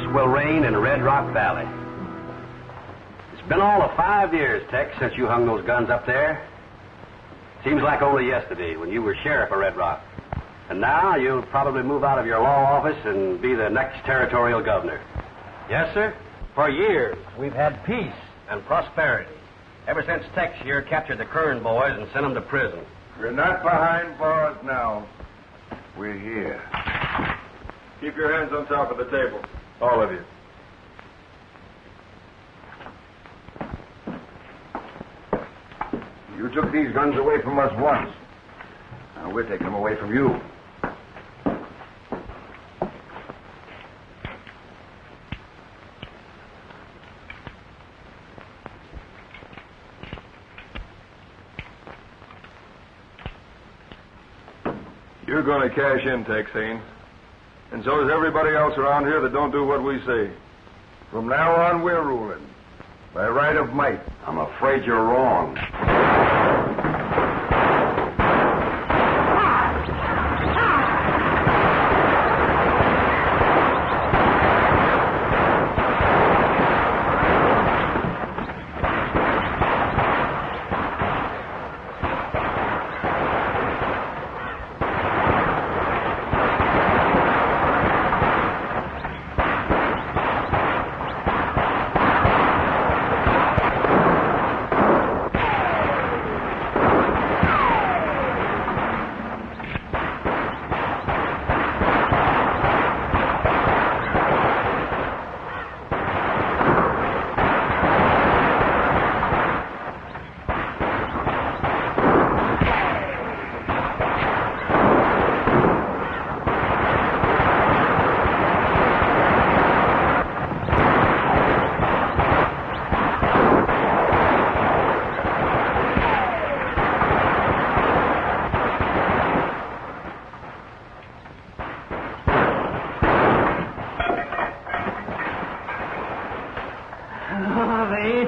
will reign in Red Rock Valley. It's been all of 5 years, Tex, since you hung those guns up there. Seems like only yesterday when you were sheriff of Red Rock. And now you'll probably move out of your law office and be the next territorial governor. Yes, sir. For years, we've had peace and prosperity. Ever since Tex here captured the Kern boys and sent them to prison. We're not behind bars now. We're here. Keep your hands on top of the table. All of you. You took these guns away from us once. Now we're taking them away from you. You're going to cash in, Texane. And so is everybody else around here that don't do what we say. From now on, we're ruling. By right of might. I'm afraid you're wrong.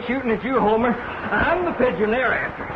Shooting at you, Homer. I'm the pigeon they're after.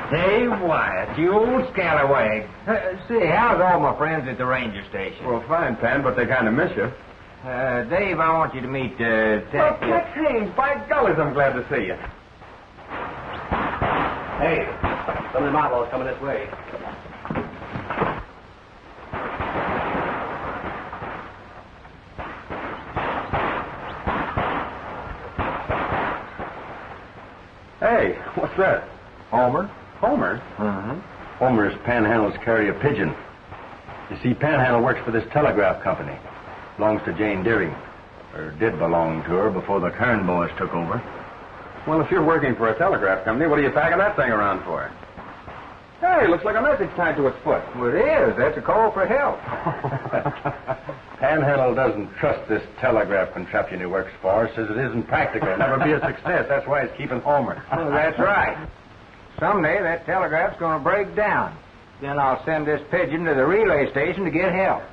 Hey, Wyatt, you old scallywag. Say, how's all my friends at the ranger station? Well, fine, Pan, but they kind of miss you. Dave, I want you to meet, Tex. Well, Tex Haynes, by golly, I'm glad to see you. Hey, some of them outlaws coming this way. Hey, what's that? Homer? Homer? Mm-hmm. Homer's Panhandle's carry a pigeon. You see, Panhandle works for this telegraph company. Belongs to Jane Deering. Or did belong to her before the Kern boys took over. Well, if you're working for a telegraph company, what are you packing that thing around for? Hey, looks like a message tied to its foot. Well, it is. That's a call for help. Panhandle doesn't trust this telegraph contraption he works for. Says it isn't practical. It'll never be a success. That's why he's keeping Homer. Well, that's right. Someday that telegraph's going to break down. Then I'll send this pigeon to the relay station to get help.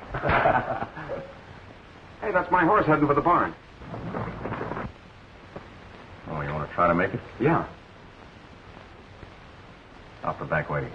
Hey, that's my horse heading for the barn. Oh, you want to try to make it? Yeah. Off the back way.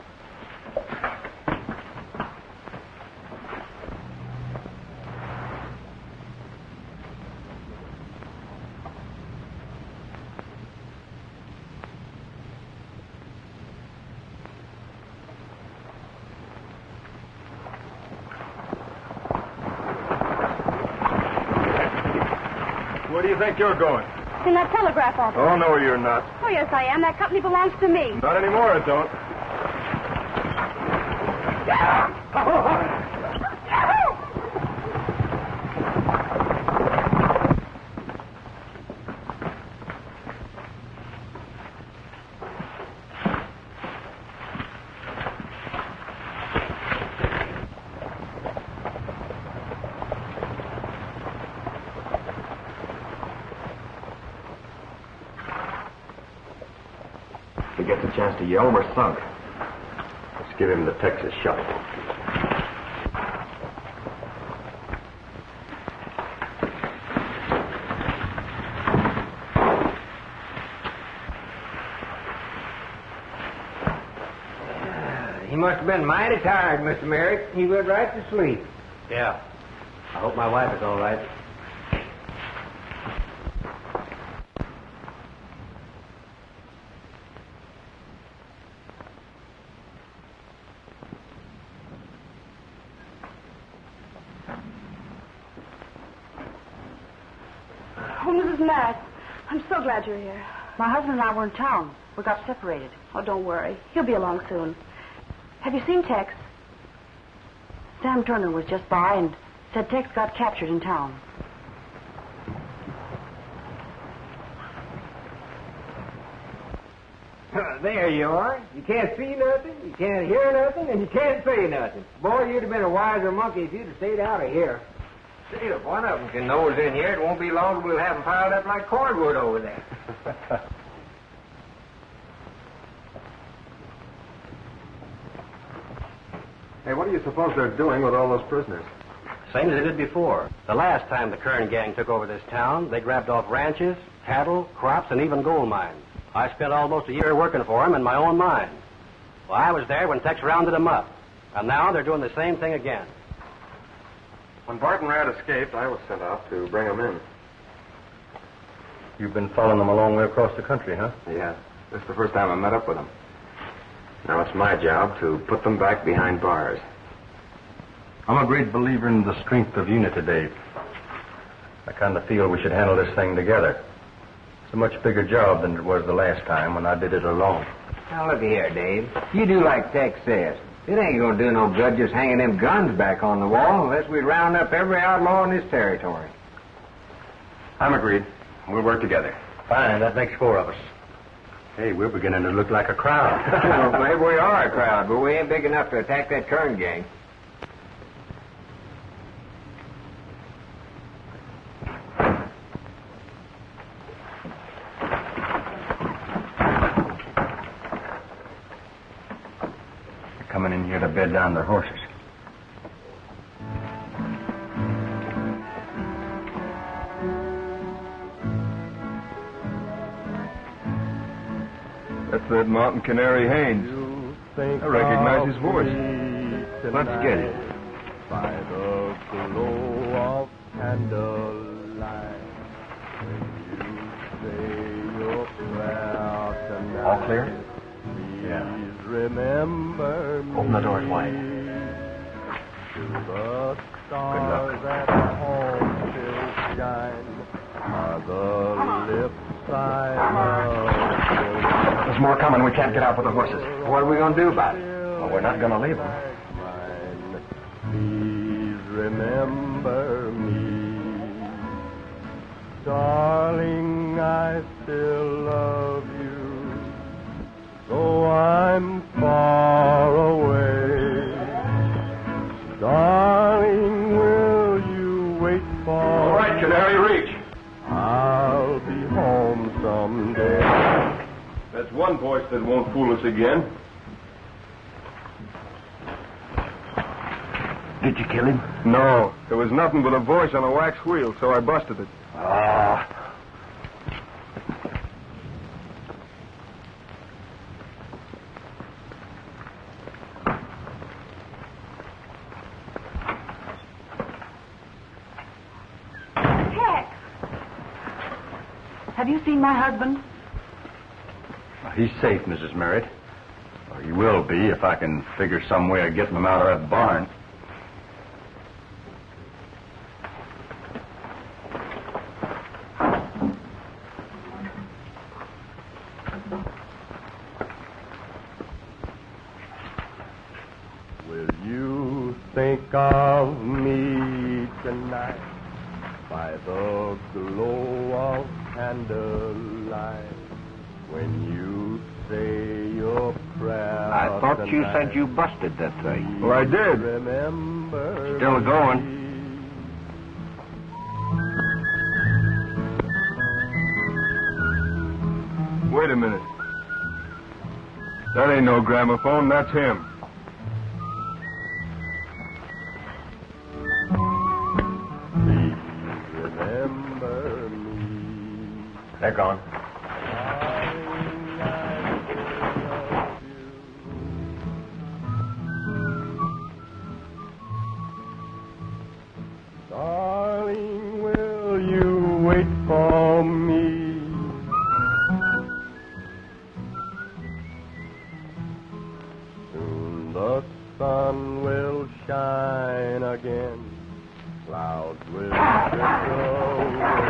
Where do you think you're going? In that telegraph office. Oh, no, you're not. Oh, yes, I am. That company belongs to me. Not anymore, it don't. If he gets a chance to yell, we're sunk. Let's give him the Texas shot. He must have been mighty tired, Mr. Merrick. He went right to sleep. Yeah. I hope my wife is all right. Oh, Mrs. Matt, I'm so glad you're here. My husband and I were in town. We got separated. Oh, don't worry. He'll be along soon. Have you seen Tex? Sam Turner was just by and said Tex got captured in town. There you are. You can't see nothing, you can't hear nothing, and you can't say nothing. Boy, you'd have been a wiser monkey if you'd have stayed out of here. See, if one of them can nose in here, it won't be long till we'll have them piled up like cordwood over there. Hey, what do you suppose they're doing with all those prisoners? Same as they did before. The last time the Kern gang took over this town, they grabbed off ranches, cattle, crops, and even gold mines. I spent almost a year working for them in my own mine. Well, I was there when Tex rounded them up. And now they're doing the same thing again. When Barton Rat escaped, I was sent out to bring him in. You've been following them a long way across the country, huh? Yeah. This is the first time I met up with them. Now it's my job to put them back behind bars. I'm a great believer in the strength of unity, Dave. I kind of feel we should handle this thing together. It's a much bigger job than it was the last time when I did it alone. Now, look here, Dave. You do like Tex says. It ain't gonna do no good just hanging them guns back on the wall unless we round up every outlaw in this territory. I'm agreed. We'll work together. Fine, that makes 4 of us. Hey, we're beginning to look like a crowd. Well, maybe we are a crowd, but we ain't big enough to attack that Kern gang. They're coming in here to bed down their horses. That's that Mountain Canary Haynes. I recognize his voice. Let's get it. By the glow of candlelight, when you say your prayer tonight, All clear? Yeah. please remember me. Open the doors wide. To the stars that home still shine are the lips I love. There's more coming. We can't get out with the horses. What are we gonna do about it? Well, we're not going to leave them. Mine. Please remember me. Darling, I still love you, though I'm far away. Darling, will you wait for All right, Canary, reach. I'll be home someday. That's one voice that won't fool us again. Did you kill him? No, there was nothing but a voice on a wax wheel, so I busted it. Ah. Have you seen my husband? He's safe, Mrs. Merritt. Or he will be if I can figure some way of getting him out of that barn. Will you think of me tonight by the glow of candlelight when you say your prayer? I thought you tonight? said you busted that thing. Well, I did. Remember Still going. me. Wait a minute. That ain't no gramophone, that's him. Please remember me. They're gone. Darling, I love you. Darling, will you wait for me? Soon the sun will shine again. Clouds will drift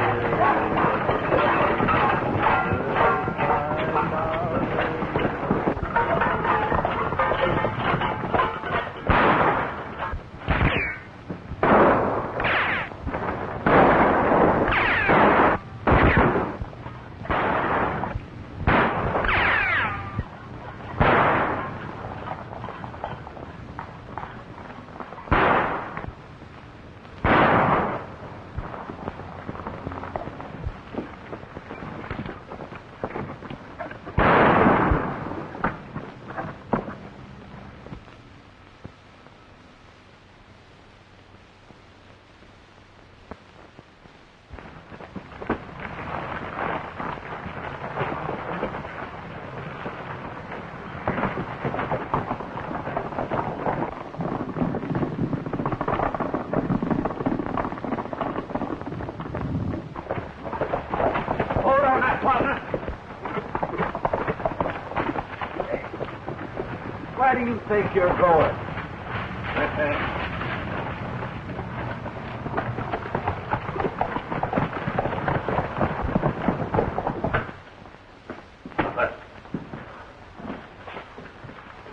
Where do you think you're going?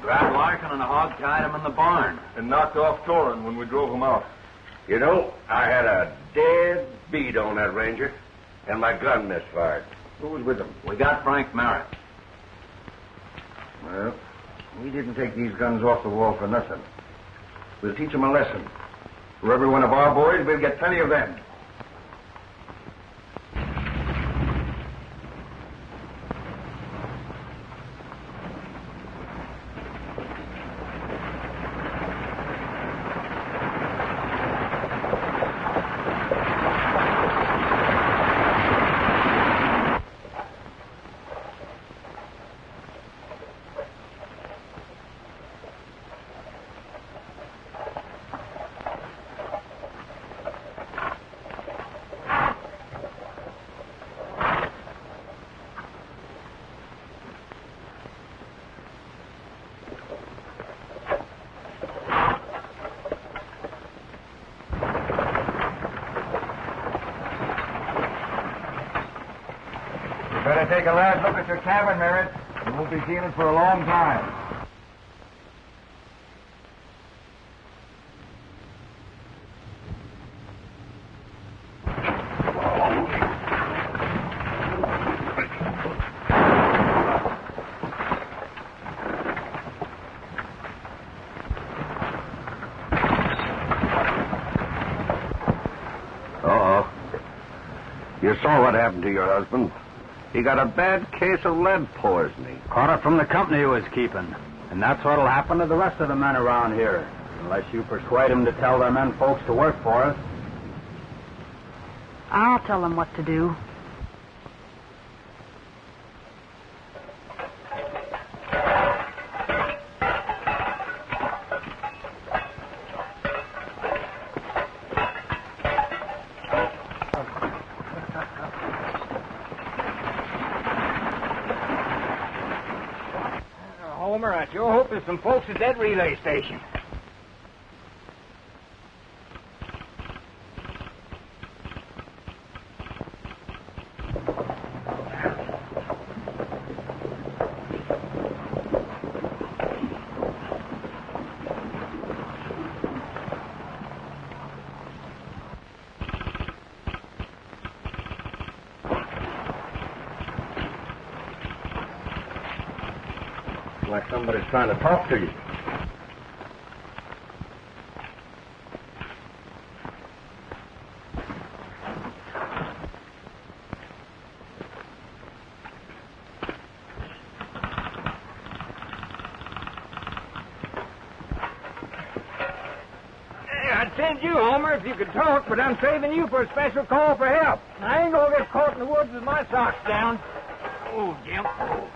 Grabbed Larkin and a hog tied him in the barn. And knocked off Torin when we drove him out. You know, I had a dead beat on that ranger, and my gun misfired. Who was with him? We got Frank Merritt. Well, we didn't take these guns off the wall for nothing. We'll teach them a lesson. For every one of our boys, we'll get plenty of them. Better take a last look at your cabin, Merritt. You won't be seeing it for a long time. You saw what happened to your husband. He got a bad case of lead poisoning. Caught it from the company he was keeping. And that's what'll happen to the rest of the men around here. Unless you persuade them to tell their men folks to work for us. I'll tell them what to do. I sure hope there's some folks at that relay station. Like somebody's trying to talk to you. I'd send you, Homer, if you could talk, but I'm saving you for a special call for help. I ain't gonna get caught in the woods with my socks down. Oh, Jim. Oh.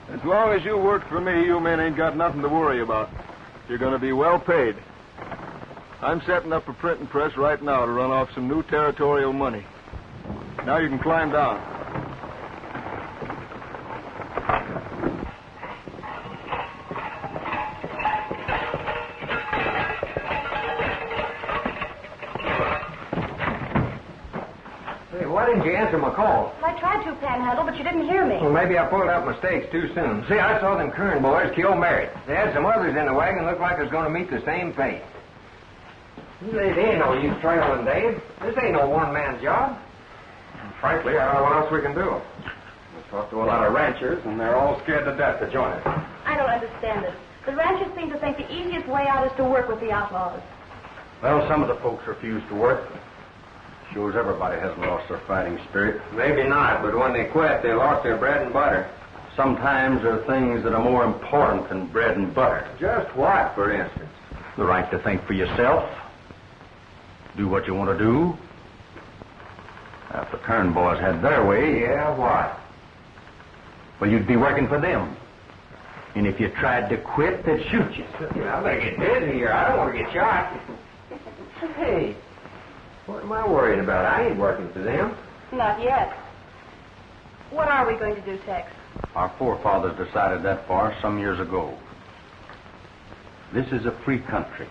As long as you work for me, you men ain't got nothing to worry about. You're going to be well paid. I'm setting up a printing press right now to run off some new territorial money. Now you can climb down. Hey, why didn't you answer my call? I tried to, Panhandle, but you didn't hear me. Well, maybe I pulled out my stakes too soon. See, I saw them Kern boys kill Merritt. They had some others in the wagon looked like it was going to meet the same fate. There ain't no use trailing, Dave. This ain't no one-man job. Frankly, I don't know what else we can do. We've talked to a lot of ranchers, and they're all scared to death to join us. I don't understand it. The ranchers seem to think the easiest way out is to work with the outlaws. Well, some of the folks refuse to work. Shows everybody hasn't lost their fighting spirit. Maybe not, but when they quit, they lost their bread and butter. Sometimes there are things that are more important than bread and butter. Just what, for instance? The right to think for yourself. Do what you want to do. Now, if the Kern boys had their way... Yeah, what? Well, you'd be working for them. And if you tried to quit, they'd shoot you. I better get busy here. I don't want to get shot. Hey, what am I worried about? I ain't working for them. Not yet. What are we going to do, Tex? Our forefathers decided that for us some years ago. This is a free country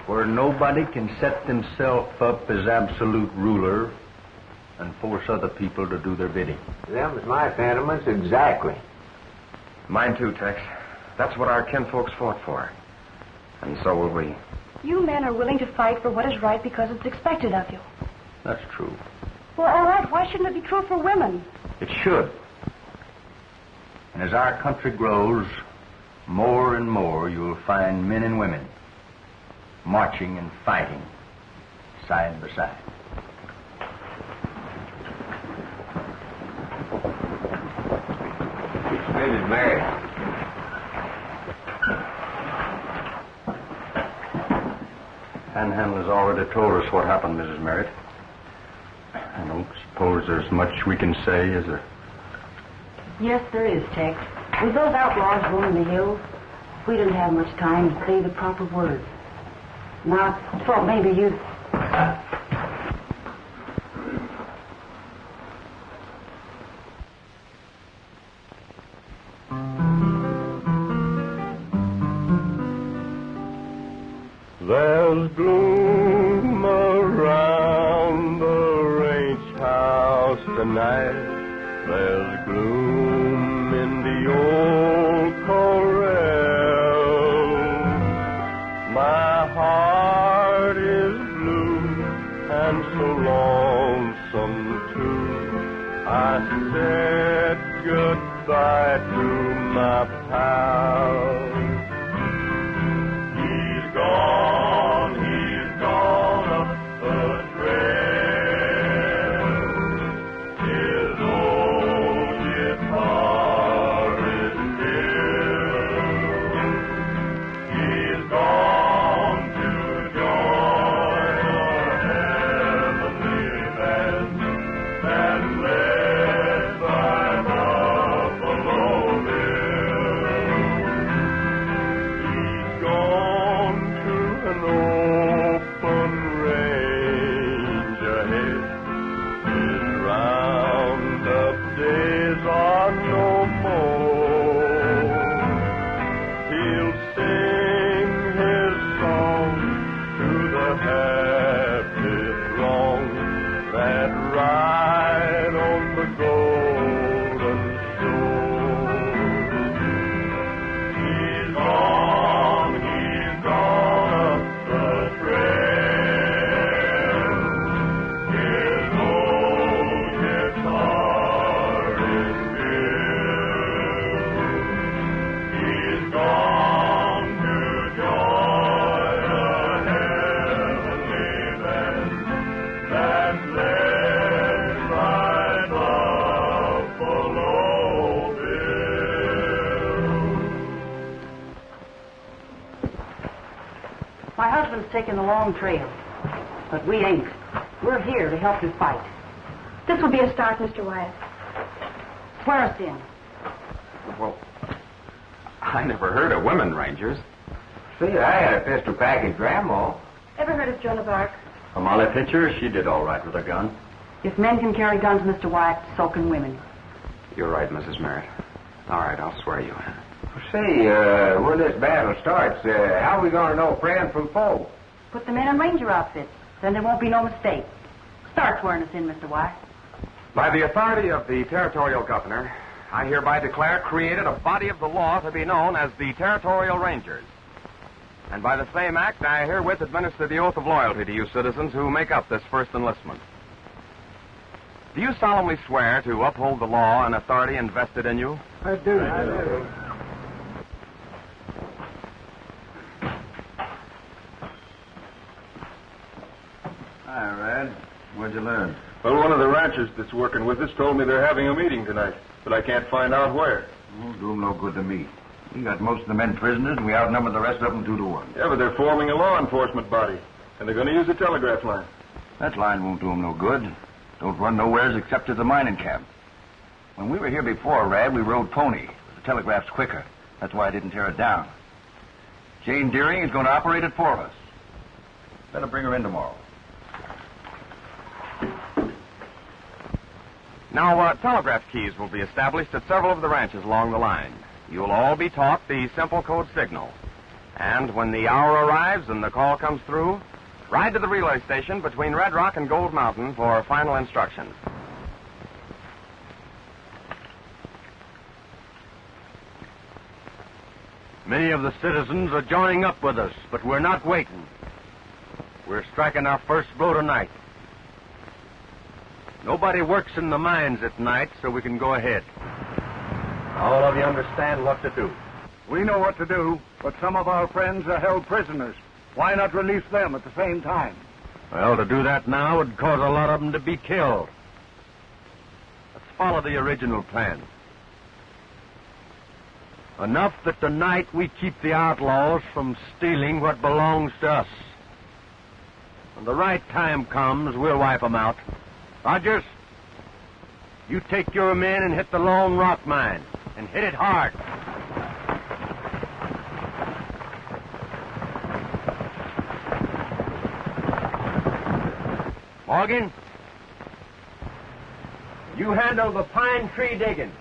where nobody can set themselves up as absolute ruler and force other people to do their bidding. Them's my sentiments exactly. Mine too, Tex. That's what our kinfolks fought for. And so will we. You men are willing to fight for what is right because it's expected of you. That's true. Well, all right, why shouldn't it be true for women? It should. And as our country grows, more and more you'll find men and women marching and fighting side by side. Mrs. Mary. Panhandle has already told us what happened, Mrs. Merritt. I don't suppose there's much we can say, is there? Yes, there is, Tex. With those outlaws roaming the hills, we didn't have much time to say the proper words. Now, I thought maybe you... There's gloom around the ranch house tonight. There's gloom in the old corral. My heart is blue and so lonesome too. I said goodbye to my pal. He's gone up the trail. His old guitar is still. He's gone to join a heavenly band and led by Buffalo Bill. ride on the golden shore. He's gone up the trail. His old guitar is filled. He's gone to join a heavenly band that led by Buffalo Bill. My husband's taking the long trail, but we ain't. We're here to help you fight. This will be a start, Mr. Wyatt. Swear us in. Well, I never heard of women rangers. See, I had a pistol package, Grandma. Ever heard of Joan of Arc? Molly Pitcher, she did all right with a gun. If men can carry guns, Mr. Wyatt, so can women. You're right, Mrs. Merritt. All right, I'll swear you in. See, when this battle starts, how are we going to know friend from foe? Put the men in ranger outfits. Then there won't be no mistake. Start swearing us in, Mr. Wyatt. By the authority of the territorial governor, I hereby declare created a body of the law to be known as the Territorial Rangers. And by the same act, I herewith administer the oath of loyalty to you citizens who make up this first enlistment. Do you solemnly swear to uphold the law and authority invested in you? I do. Hi, Red. What'd you learn? Well, one of the ranchers that's working with us told me they're having a meeting tonight, but I can't find out where. Won't do 'em no good to me. We got most of the men prisoners, and we outnumber the rest of them 2-1. Yeah, but they're forming a law enforcement body, and they're going to use a telegraph line. That line won't do 'em no good. Don't run nowheres except to the mining camp. When we were here before, Rad, we rode pony. The telegraph's quicker. That's why I didn't tear it down. Jane Deering is going to operate it for us. Better bring her in tomorrow. Now, telegraph keys will be established at several of the ranches along the line. You will all be taught the simple code signal. And when the hour arrives and the call comes through, ride to the relay station between Red Rock and Gold Mountain for final instructions. Many of the citizens are joining up with us, but we're not waiting. We're striking our first blow tonight. Nobody works in the mines at night, so we can go ahead. All of you understand what to do. We know what to do, but some of our friends are held prisoners. Why not release them at the same time? Well, to do that now would cause a lot of them to be killed. Let's follow the original plan. Enough that tonight we keep the outlaws from stealing what belongs to us. When the right time comes, we'll wipe them out. Rogers, you take your men and hit the Lone Rock mine, and hit it hard. Morgan, you handle the pine tree digging.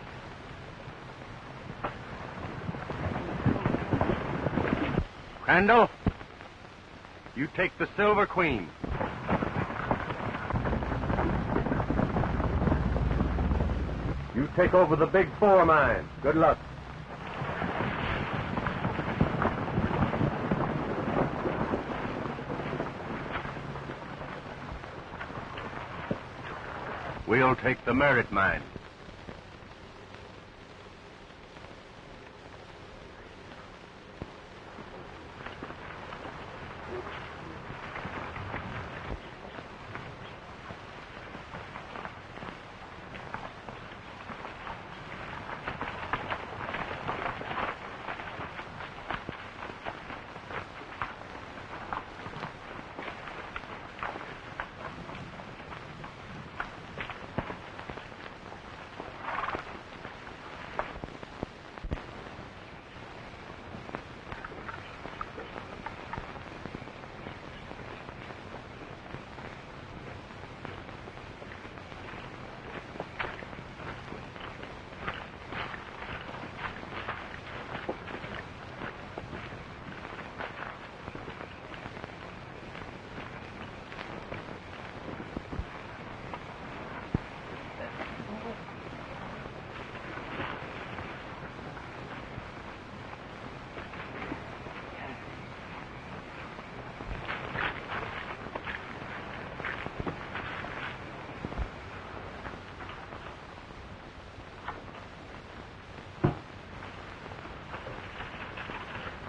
Crandall, you take the Silver Queen. You take over the Big Four mine. Good luck. We'll take the Merritt mine.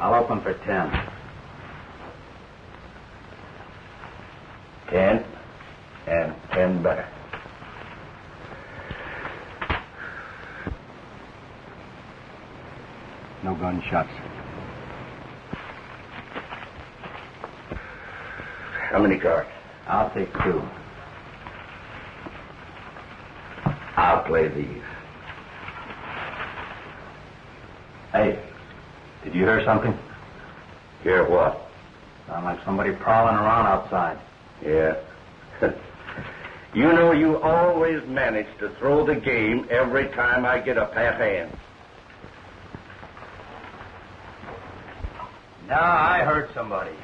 I'll open for 10. 10 and 10 better. No gunshots. How many cards? I'll take 2. I'll play these. Hey, did you hear something? Hear what? Sound like somebody prowling around outside. Yeah. You know, you always manage to throw the game every time I get a pat hand. No, I heard somebody.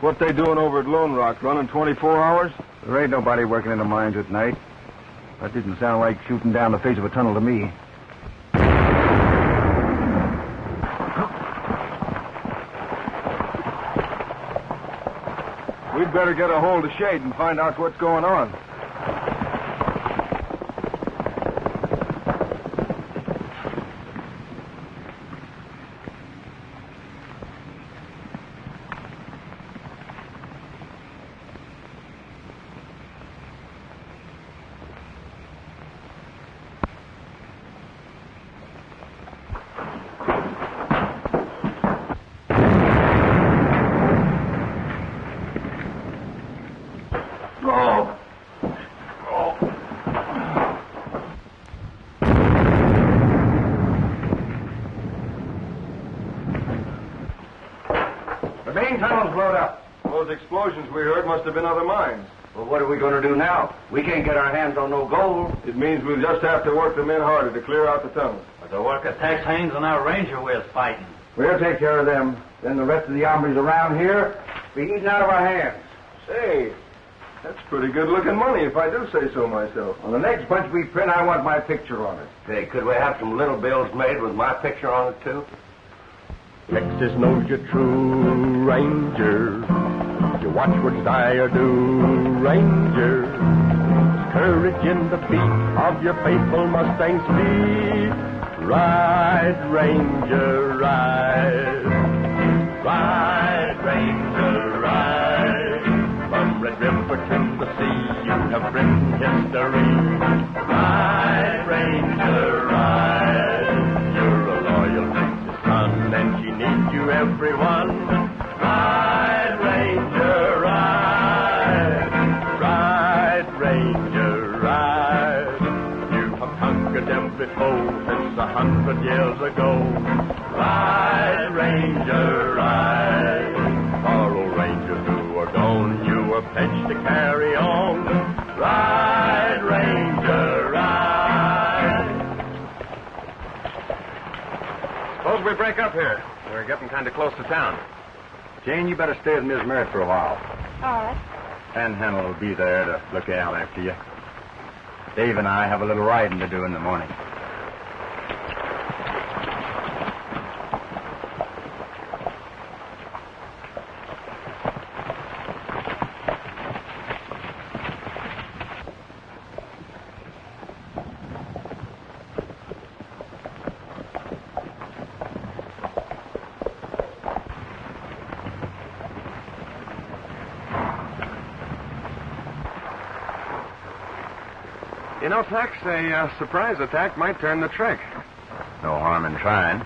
What they doing over at Lone Rock? Running 24 hours? There ain't nobody working in the mines at night. That didn't sound like shooting down the face of a tunnel to me. We'd better get a hold of Shade and find out what's going on. The main tunnel's blown up. Those explosions we heard must have been other mines. Well, what are we going to do now? We can't get our hands on no gold. It means we'll just have to work the men harder to clear out the tunnel. But the work of Tex Haynes and our ranger we're fighting. We'll take care of them. Then the rest of the hombres around here be eating out of our hands. Say, that's pretty good-looking money, if I do say so myself. On the next bunch we print, I want my picture on it. Say, could we have some little bills made with my picture on it, too? Texas knows you're true, Ranger. Your watchwords die or do, Ranger. Courage in the beat of your faithful Mustang's feet. Ride, Ranger, ride. Ride, Ranger, ride. From Red River to the sea, you have written history. Ride, Ranger, ride. You're a loyal Texas son, and she needs you, everyone. Ride, Ranger, ride. Ride, Ranger, ride. You have conquered every foe since 100 years ago. Ride, Ranger, ride. Our old Ranger's known you a pledge to carry on. Ride, Ranger, ride. Suppose we break up here. We're getting kind of close to town. Jane, you better stay with Miss Merritt for a while. All right. Panhandle will be there to look out after you. Dave and I have a little riding to do in the morning. You know, Tex, a surprise attack might turn the trick. No harm in trying.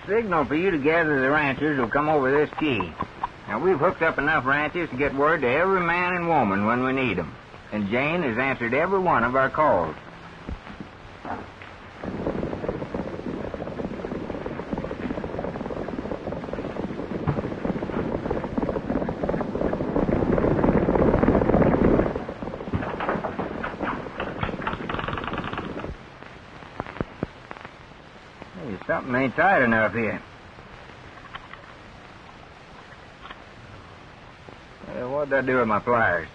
Signal for you to gather the ranchers who'll come over this key. Now, we've hooked up enough ranches to get word to every man and woman when we need 'em. And Jane has answered every one of our calls. Something ain't tight enough here. What'd I do with my pliers?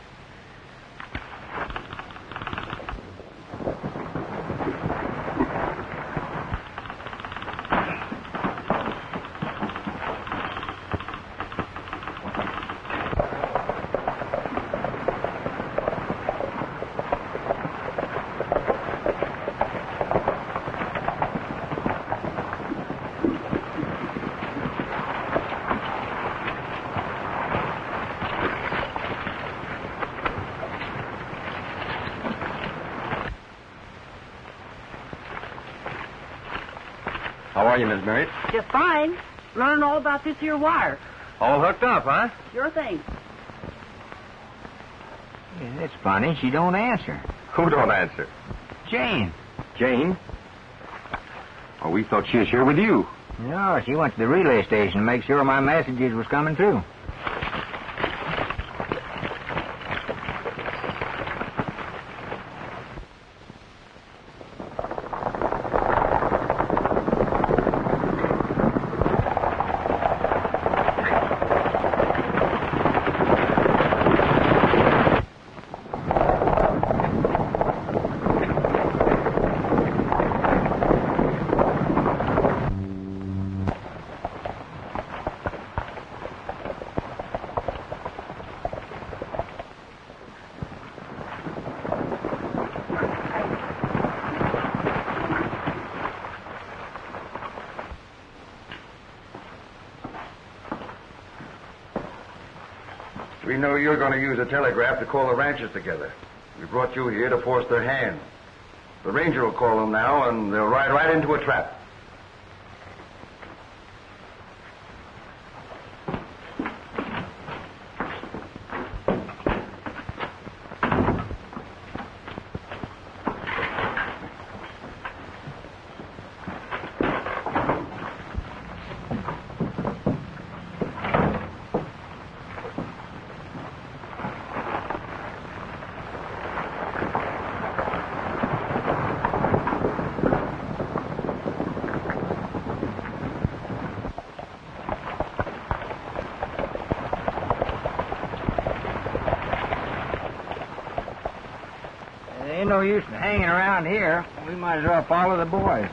How are you, Miss Merritt? Just fine. Learning all about this here wire. All hooked up, huh? Sure thing. Yeah, that's funny. She don't answer. Who don't answer? Jane. Jane? Oh, we thought she was here with you. No, she went to the relay station to make sure my messages was coming through. We know you're going to use a telegraph to call the ranchers together. We brought you here to force their hand. The ranger will call them now, and they'll ride right into a trap. use in hanging around here. We might as well follow the boys.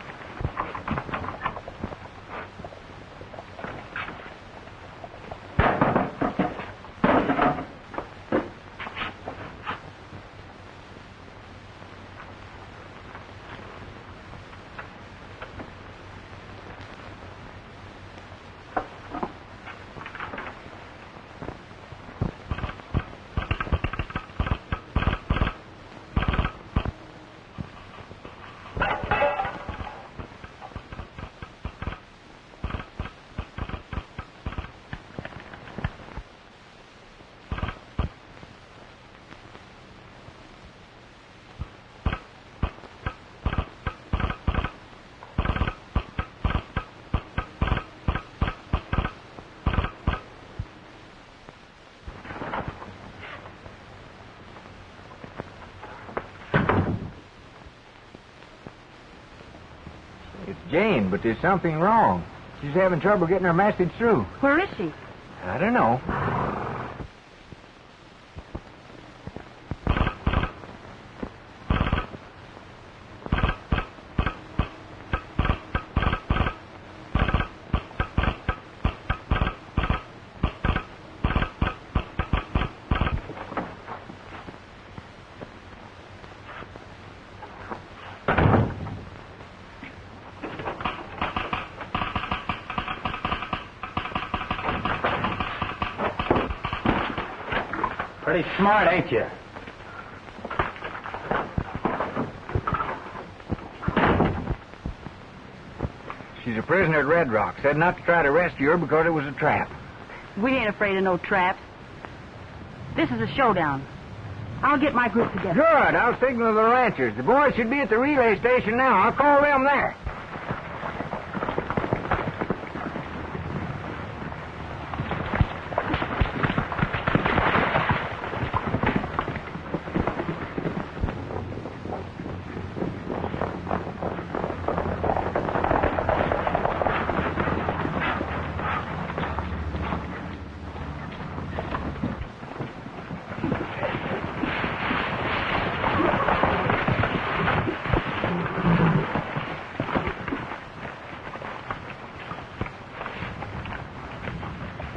Jane, but there's something wrong. She's having trouble getting her message through. Where is she? I don't know. Pretty smart, ain't you? She's a prisoner at Red Rock. Said not to try to rescue her because it was a trap. We ain't afraid of no traps. This is a showdown. I'll get my group together. Good. I'll signal the ranchers. The boys should be at the relay station now. I'll call them there.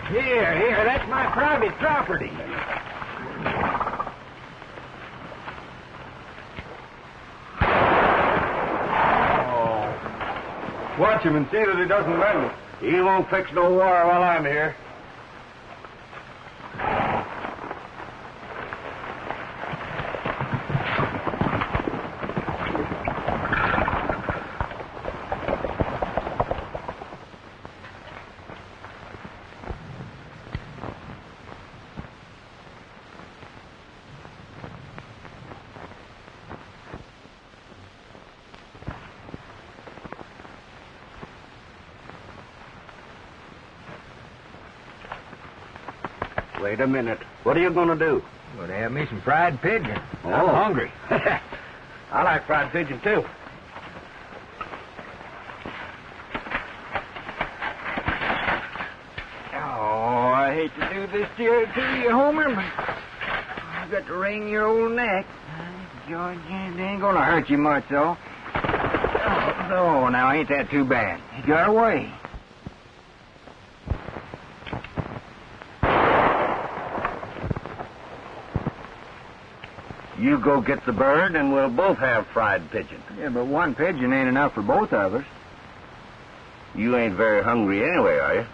Here, that's my private property. Oh. Watch him and see that he doesn't bend it. He won't fix no war while I'm here. Wait a minute. What are you going to do? Going to have me some fried pigeon. Oh. I'm hungry. I like fried pigeon, too. Oh, I hate to do this to you, Homer, but I've got to wring your old neck. George, it ain't going to hurt you much, though. Oh, now, ain't that too bad? You got away. You go get the bird, and we'll both have fried pigeon. Yeah, but one pigeon ain't enough for both of us. You ain't very hungry anyway, are you?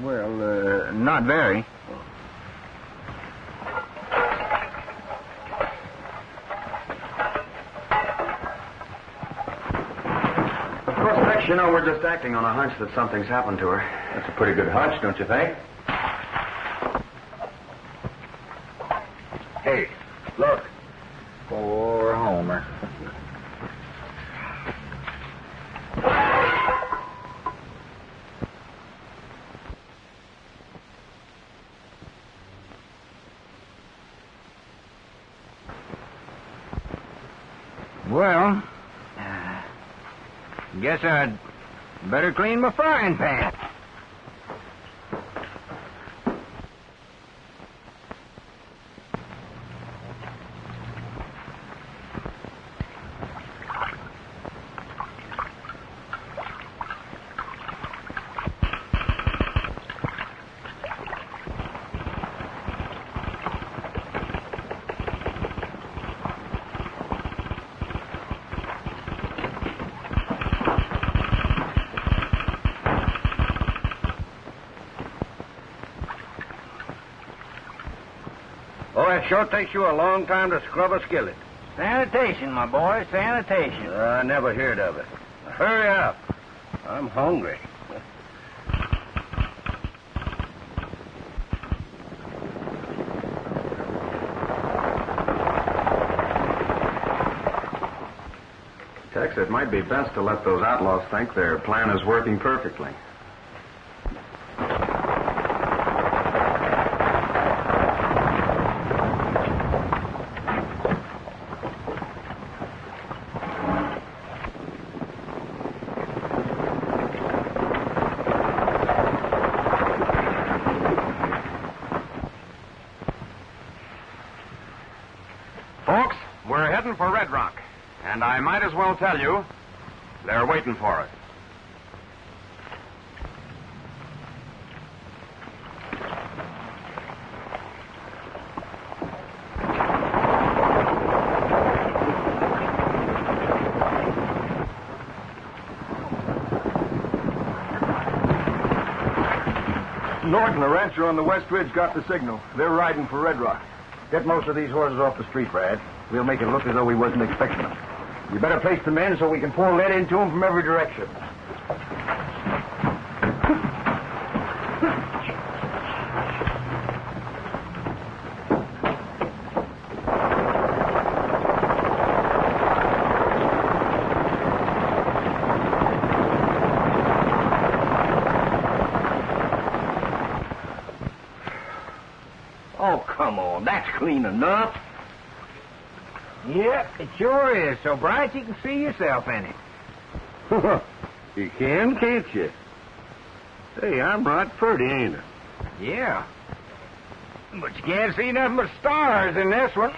Well, not very. Of course, Tex, you know, we're just acting on a hunch that something's happened to her. That's a pretty good hunch, don't you think? Hey, look. Poor Homer. Well, guess I'd better clean my frying pan. Boy, it sure takes you a long time to scrub a skillet. Sanitation, my boy, sanitation. I never heard of it. Hurry up. I'm hungry. Tex, it might be best to let those outlaws think their plan is working perfectly. Folks, we're heading for Red Rock. And I might as well tell you, they're waiting for us. Norton, the rancher on the West Ridge, got the signal. They're riding for Red Rock. Get most of these horses off the street, Brad. We'll make it look as though we wasn't expecting them. You better place the men so we can pour lead into them from every direction. Oh, come on. That's clean enough. Yep, it sure is. So bright you can see yourself in it. You can, can't you? Hey, I'm right pretty, ain't I? Yeah. But you can't see nothing but stars in this one.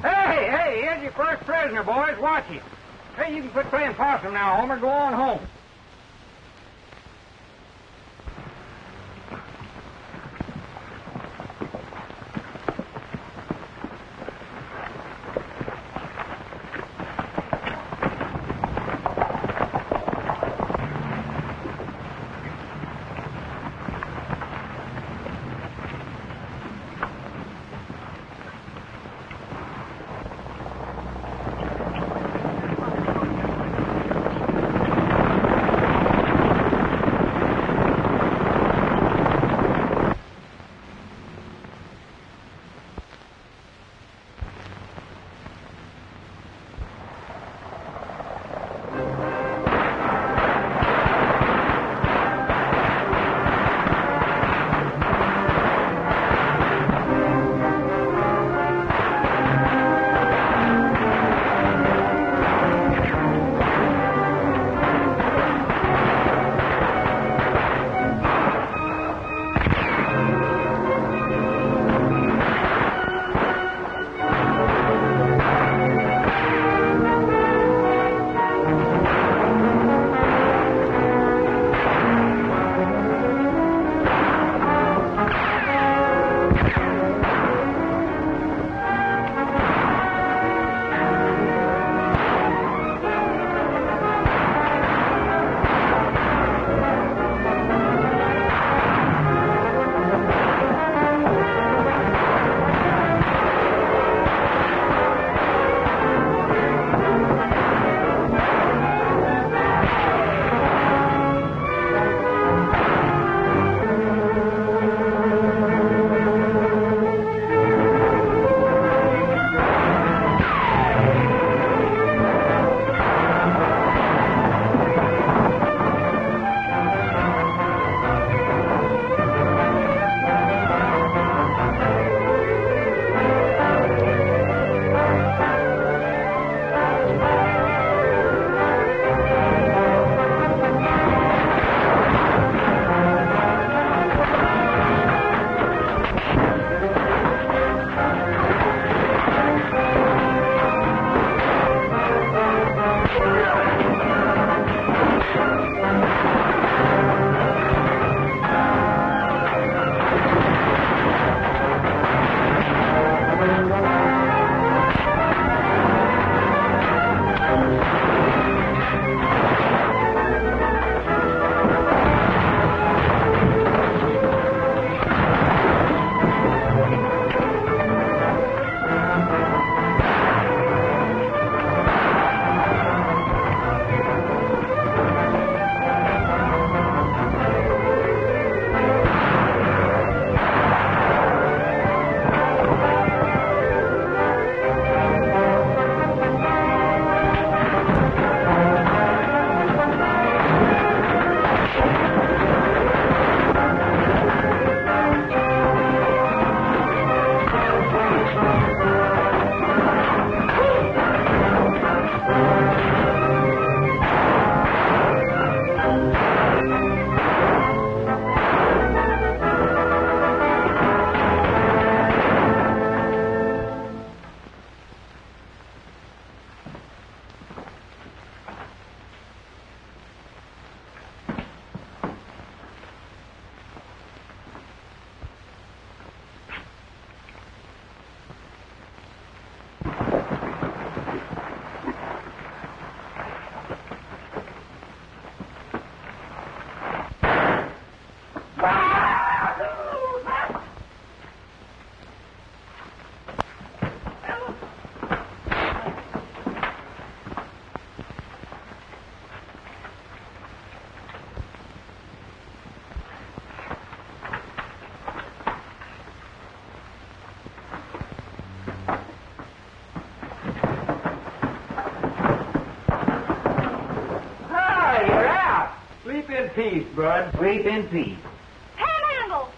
Hey, here's your first prisoner, boys. Watch him. Hey, you can quit playing possum now, Homer. Go on home. peace, bud. Sleep in peace. Panhandle!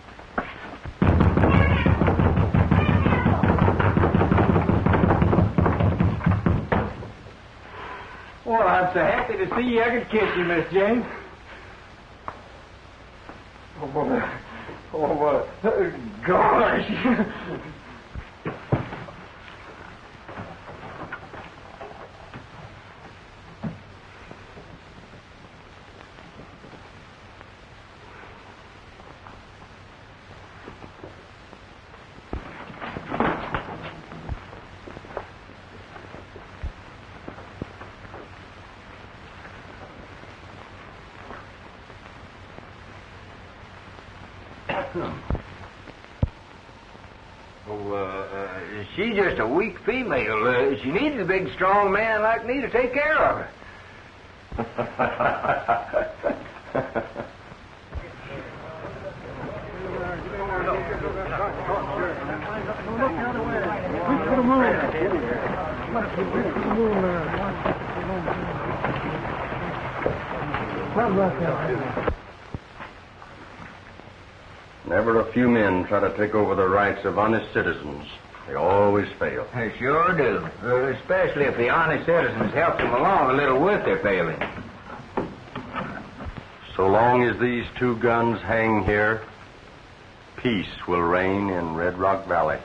Well, I'm so happy to see you. I could kiss you, Miss Jane. Oh, boy. Oh, boy. Gosh. She's just a weak female. She needs a big, strong man like me to take care of her. Whenever a few men try to take over the rights of honest citizens, they always fail. They sure do. Especially if the honest citizens help them along a little with their failing. So long as these two guns hang here, peace will reign in Red Rock Valley.